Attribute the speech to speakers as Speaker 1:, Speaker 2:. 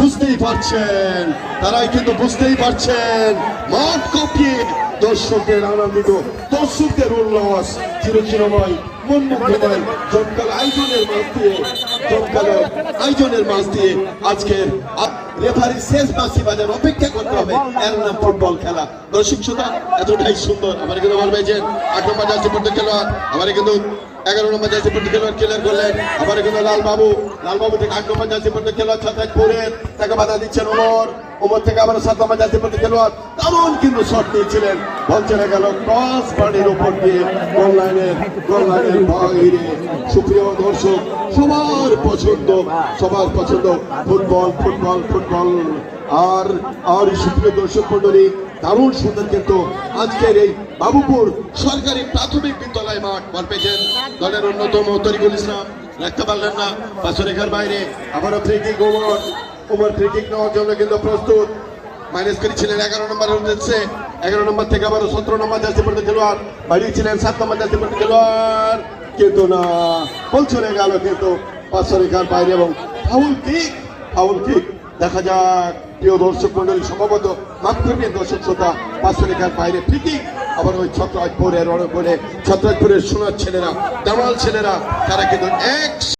Speaker 1: বুঝতেই পারছেন, তারাই কিন্তু বুঝতেই পারছেন মাঠ কাঁপিয়ে দর্শকদের আনন্দিত, দর্শকদের উল্লাস চিরচিরময় মনমুগ্ধময় জমকালো আয়োজনের মাঝ দিয়ে আজকের রেফারি শেষ বাঁশি বাজার অপেক্ষা করতে হবে, এর নাম ফুটবল খেলা। দর্শক শ্রোতা এতটাই সুন্দর। আমার কিন্তু বলবেন 8 নম্বর জার্সি পড়তে খেলোয়াড়, আমার কিন্তু 11 নম্বর জার্সি পড়তে খেলোয়াড় ক্লিয়ার করলেন। আমার কিন্তু লালবাবু থেকে 8 নম্বর জার্সি পড়তে খেলোয়াড় ছাত্রাজপুরের তাকে বাধা দিচ্ছেন ওমর থেকে আবার 7 নম্বর জার্সি পড়তে খেলোয়াড় দারুণ কিন্তু শট নিয়েছিলেন, বল চলে গেল ক্রস বারের উপর দিয়ে গোল লাইনের বাইরে। সুপ্রিয় দর্শক, সবার পছন্দ ফুটবল। আর সুপ্রিয় দর্শক মন্ডলী, দারুণ সুন্দর কিন্তু আজকের এই বাবুপুর সরকারি প্রাথমিক বিদ্যালয় মাঠ। বল পেয়েছেন দলের অন্যতম তরিকুল ইসলাম, রাখতে পারলেন না, পাঁচরেখার বাইরে। আবারও free kick, Omar free kick নেওয়ার জন্য কিন্তু প্রস্তুত। মাইনাস করেছিলেন 11 নম্বরের উদ্দেশ্যে, 11 নম্বর থেকে আবারও 17 নম্বর জার্সি পড়তে খেলোয়াড় বাড়িয়েছিলেন 7 নম্বর জার্সি পড়তে খেলোয়াড়, কিন্তু না, বল চলে গেল কিন্তু পাঁচরেখার বাইরে এবং ফাউল কিক। দেখা যাক প্রিয় দর্শক মন্ডলী, সম্ভবত মাঠ করবেন দর্শক শ্রোতা, পাঁচরেখার বাইরে ফ্রি কিক। আবার ওই ছত্রাজপুরের সোনার ছেলেরা, দামাল ছেলেরা, তারা কিন্তু